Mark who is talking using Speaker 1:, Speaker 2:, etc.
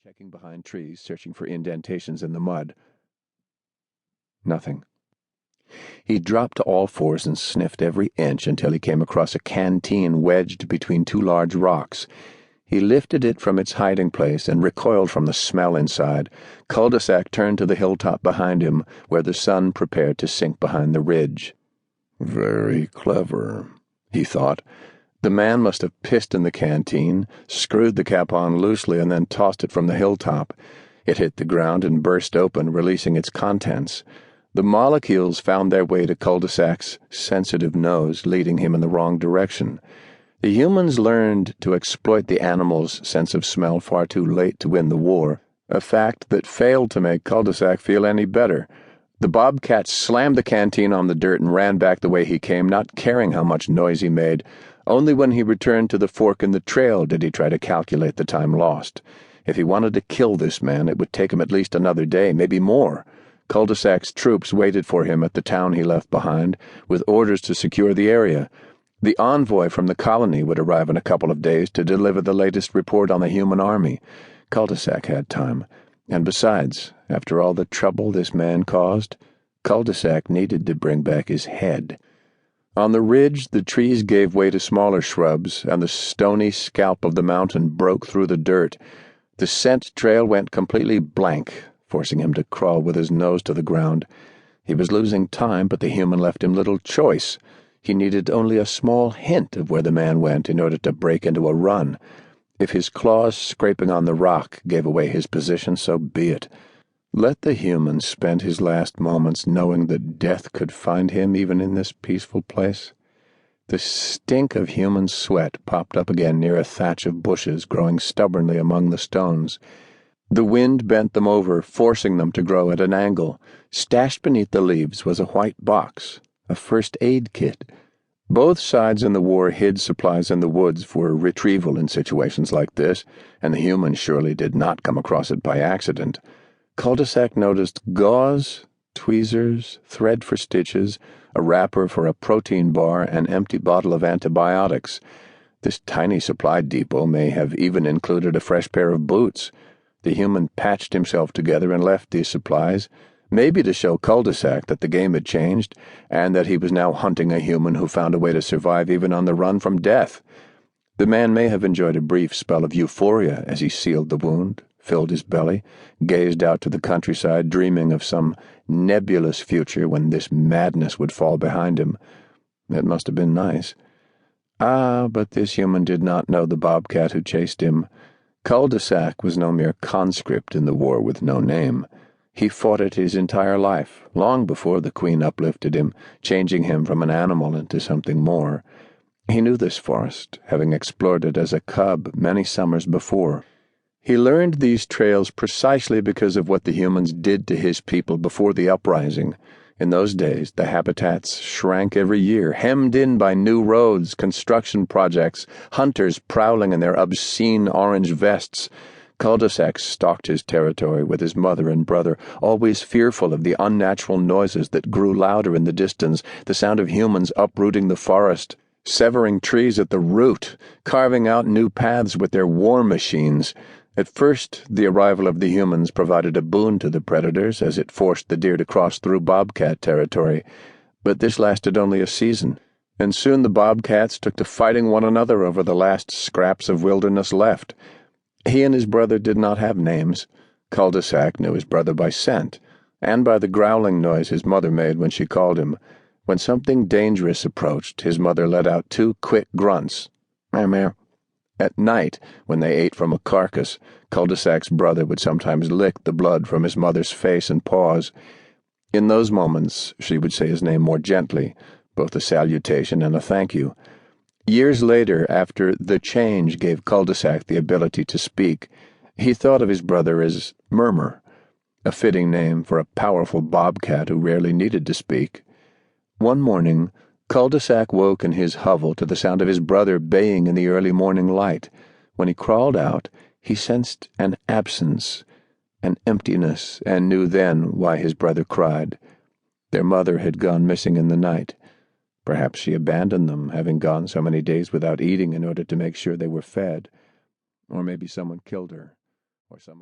Speaker 1: checking behind trees, searching for indentations in the mud. Nothing. He dropped to all fours and sniffed every inch until he came across a canteen wedged between two large rocks. He lifted it from its hiding place and recoiled from the smell inside. Culdesac turned to the hilltop behind him, where the sun prepared to sink behind the ridge. Very clever, he thought. The man must have pissed in the canteen, screwed the cap on loosely, and then tossed it from the hilltop. It hit the ground and burst open, releasing its contents. The molecules found their way to Culdesac's sensitive nose, leading him in the wrong direction. The humans learned to exploit the animal's sense of smell far too late to win the war, a fact that failed to make Culdesac feel any better. The bobcat slammed the canteen on the dirt and ran back the way he came, not caring how much noise he made. Only when he returned to the fork in the trail did he try to calculate the time lost. If he wanted to kill this man, it would take him at least another day, maybe more. Culdesac's troops waited for him at the town he left behind, with orders to secure the area. The envoy from the colony would arrive in a couple of days to deliver the latest report on the human army. Culdesac had time. And besides, after all the trouble this man caused, Culdesac needed to bring back his head. On the ridge, the trees gave way to smaller shrubs, and the stony scalp of the mountain broke through the dirt. The scent trail went completely blank, forcing him to crawl with his nose to the ground. He was losing time, but the human left him little choice. He needed only a small hint of where the man went in order to break into a run. If his claws scraping on the rock gave away his position, so be it. Let the human spend his last moments knowing that death could find him even in this peaceful place. The stink of human sweat popped up again near a thatch of bushes growing stubbornly among the stones. The wind bent them over, forcing them to grow at an angle. Stashed beneath the leaves was a white box, a first aid kit. Both sides in the war hid supplies in the woods for retrieval in situations like this, and the human surely did not come across it by accident. Culdesac noticed gauze, tweezers, thread for stitches, a wrapper for a protein bar, an empty bottle of antibiotics. This tiny supply depot may have even included a fresh pair of boots. The human patched himself together and left these supplies, maybe to show Culdesac that the game had changed, and that he was now hunting a human who found a way to survive even on the run from death. The man may have enjoyed a brief spell of euphoria as he sealed the wound, filled his belly, gazed out to the countryside, dreaming of some nebulous future when this madness would fall behind him. It must have been nice. But this human did not know the bobcat who chased him. Culdesac was no mere conscript in the war with no name. He fought it his entire life, long before the Queen uplifted him, changing him from an animal into something more. He knew this forest, having explored it as a cub many summers before. He learned these trails precisely because of what the humans did to his people before the uprising. In those days, the habitats shrank every year, hemmed in by new roads, construction projects, hunters prowling in their obscene orange vests. Culdesac stalked his territory with his mother and brother, always fearful of the unnatural noises that grew louder in the distance, the sound of humans uprooting the forest, severing trees at the root, carving out new paths with their war machines. At first, the arrival of the humans provided a boon to the predators as it forced the deer to cross through bobcat territory, but this lasted only a season, and soon the bobcats took to fighting one another over the last scraps of wilderness left. He and his brother did not have names. Culdesac knew his brother by scent, and by the growling noise his mother made when she called him. When something dangerous approached, his mother let out two quick grunts. Meow, meow. At night, when they ate from a carcass, Culdesac's brother would sometimes lick the blood from his mother's face and paws. In those moments, she would say his name more gently, both a salutation and a thank you. Years later, after the change gave Culdesac the ability to speak, he thought of his brother as Murmur, a fitting name for a powerful bobcat who rarely needed to speak. One morning, Culdesac woke in his hovel to the sound of his brother baying in the early morning light. When he crawled out, he sensed an absence, an emptiness, and knew then why his brother cried. Their mother had gone missing in the night. Perhaps she abandoned them, having gone so many days without eating in order to make sure they were fed. Or maybe someone killed her, or some